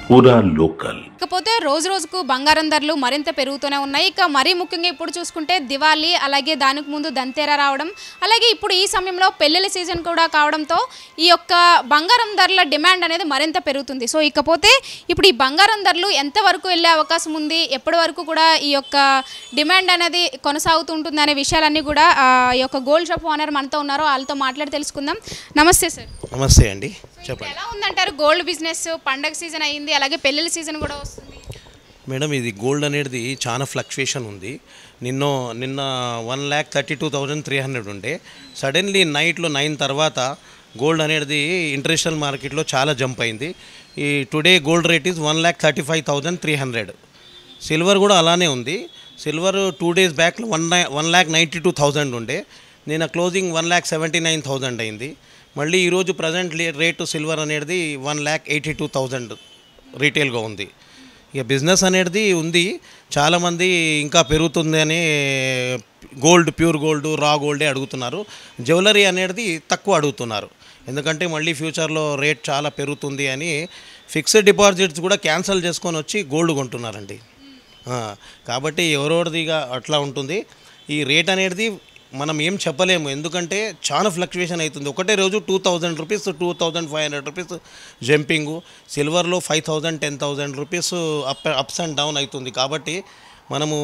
పూరా లోకల్. ఇకపోతే రోజు రోజుకు బంగారం ధరలు మరింత పెరుగుతూనే ఉన్నాయి. ఇక మరీ ముఖ్యంగా ఇప్పుడు చూసుకుంటే దివాళీ, అలాగే దానికి ముందు దంతెర రావడం, అలాగే ఇప్పుడు ఈ సమయంలో పెళ్లిళ్ళ సీజన్ కూడా కావడంతో ఈ యొక్క బంగారం ధరల డిమాండ్ అనేది మరింత పెరుగుతుంది. సో ఇకపోతే ఇప్పుడు ఈ బంగారం ధరలు ఎంతవరకు వెళ్ళే అవకాశం ఉంది, ఎప్పటి వరకు కూడా ఈ యొక్క డిమాండ్ అనేది కొనసాగుతూ ఉంటుంది అనే విషయాలన్నీ కూడా ఈ యొక్క గోల్డ్ షాప్ ఓనర్ మనతో ఉన్నారు, వాళ్ళతో మాట్లాడి తెలుసుకుందాం. నమస్తే సార్. నమస్తే అండి, చెప్పండి. ఎలా ఉందంటారు గోల్డ్ బిజినెస్? పండగ సీజన్ అయింది, అలాగే పెళ్లిళ్ళ సీజన్ కూడా వస్తుంది. మేడం, ఇది గోల్డ్ అనేది చాలా ఫ్లక్చుయేషన్ ఉంది. నిన్న 1,32,300 ఉండే, సడన్లీ నైట్లో 9 తర్వాత గోల్డ్ అనేది ఇంటర్నేషనల్ మార్కెట్లో చాలా జంప్ అయింది. ఈ today gold rate is 1,35,300. Silver కూడా అలానే ఉంది. సిల్వర్ 2 days బ్యాక్ 1,92,000 ఉండే, నిన్న క్లోజింగ్ 1,79,000 అయింది. మళ్ళీ ఈరోజు ప్రజెంట్ రేటు సిల్వర్ అనేది 1,82,000 రీటైల్గా ఉంది. ఇక బిజినెస్ అనేది ఉంది, చాలామంది ఇంకా పెరుగుతుంది అని గోల్డ్, ప్యూర్ గోల్డ్, రా గోల్డే అడుగుతున్నారు. జ్యువెలరీ అనేది తక్కువ అడుగుతున్నారు, ఎందుకంటే మళ్ళీ ఫ్యూచర్లో రేట్ చాలా పెరుగుతుంది అని ఫిక్స్డ్ డిపాజిట్స్ కూడా క్యాన్సిల్ చేసుకొని వచ్చి గోల్డ్ కొంటున్నారండి. కాబట్టి ఎవరోడిదిగా అట్లా ఉంటుంది. ఈ రేట్ అనేది మనం ఏం చెప్పలేము, ఎందుకంటే చాలా ఫ్లక్చుయేషన్ అవుతుంది. ఒకటే రోజు 2,000 రూపీస్, 2,500 రూపీస్ జంపింగు. సిల్వర్లో 5,000, 10,000 రూపీస్ అప్స్ అండ్ డౌన్ అవుతుంది. కాబట్టి మనము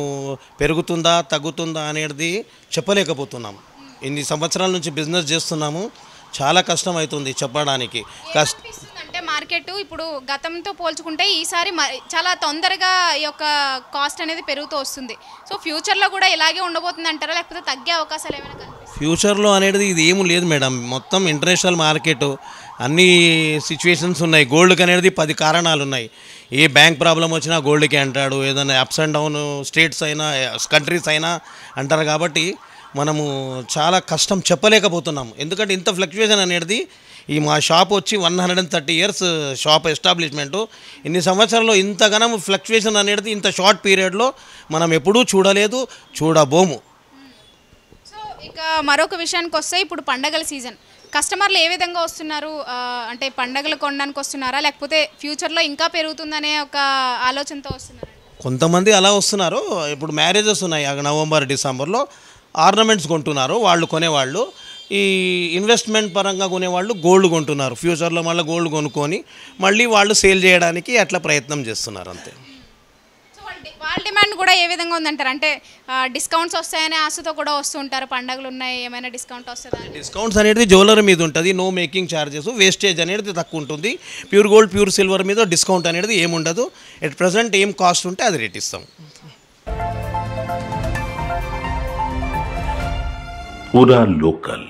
పెరుగుతుందా తగ్గుతుందా అనేది చెప్పలేకపోతున్నాము. ఇన్ని సంవత్సరాల నుంచి బిజినెస్ చేస్తున్నాము, చాలా కష్టం అవుతుంది చెప్పడానికి. అంటే మార్కెట్ ఇప్పుడు గతంతో పోల్చుకుంటే ఈసారి చాలా తొందరగా ఈ యొక్క కాస్ట్ అనేది పెరుగుతూ వస్తుంది. సో ఫ్యూచర్లో కూడా ఇలాగే ఉండబోతుంది అంటారా, లేకపోతే తగ్గే అవకాశాలు ఏమైనా కనిపిస్తాయి? ఫ్యూచర్లో అనేది ఇది ఏమీ లేదు మేడం, మొత్తం ఇంటర్నేషనల్ మార్కెట్, అన్ని సిచ్యువేషన్స్ ఉన్నాయి. గోల్డ్కి అనేది 10 కారణాలు ఉన్నాయి. ఏ బ్యాంక్ ప్రాబ్లం వచ్చినా గోల్డ్కి అంటాడు, ఏదైనా అప్స్ అండ్ డౌన్ స్టేట్స్ అయినా కంట్రీస్ అయినా అంటారు. కాబట్టి మనము చాలా కష్టం చెప్పలేకపోతున్నాము, ఎందుకంటే ఇంత ఫ్లక్చుయేషన్ అనేది. ఈ మా షాప్ వచ్చి 130 years షాప్ ఎస్టాబ్లిష్మెంటు. ఇన్ని సంవత్సరాల్లో ఇంతగానం ఫ్లక్చుయేషన్ అనేది ఇంత షార్ట్ పీరియడ్లో మనం ఎప్పుడూ చూడలేదు, చూడబోము. సో ఇక మరొక విషయానికి వస్తే ఇప్పుడు పండగల సీజన్, కస్టమర్లు ఏ విధంగా వస్తున్నారు? అంటే పండగలు కొనడానికి వస్తున్నారా, లేకపోతే ఫ్యూచర్లో ఇంకా పెరుగుతుందనే ఒక ఆలోచనతో వస్తున్నారా? కొంతమంది అలా వస్తున్నారు. ఇప్పుడు మ్యారేజెస్ ఉన్నాయి నవంబర్, డిసెంబర్లో, ఆర్నమెంట్స్ కొంటున్నారు వాళ్ళు, కొనేవాళ్ళు. ఈ ఇన్వెస్ట్మెంట్ పరంగా కొనేవాళ్ళు గోల్డ్ కొంటున్నారు. ఫ్యూచర్లో మళ్ళీ గోల్డ్ కొనుక్కొని మళ్ళీ వాళ్ళు సేల్ చేయడానికి అట్లా ప్రయత్నం చేస్తున్నారు, అంతే. సో వాళ్ళ డిమాండ్ కూడా ఏ విధంగా ఉందంటారు? అంటే డిస్కౌంట్స్ వస్తాయనే ఆశతో కూడా వస్తూ ఉంటారు. పండుగలు ఉన్నాయి, ఏమైనా డిస్కౌంట్ వస్తుందా? డిస్కౌంట్స్ అనేది జ్యువెలరీ మీద ఉంటుంది, నో మేకింగ్ ఛార్జెస్, వేస్టేజ్ అనేది తక్కువ ఉంటుంది. ప్యూర్ గోల్డ్, ప్యూర్ సిల్వర్ మీద డిస్కౌంట్ అనేది ఏముండదు. ఎట్ ప్రజెంట్ ఏం కాస్ట్ ఉంటే అది రేట్ ఇస్తాం. పూరా లోకల్.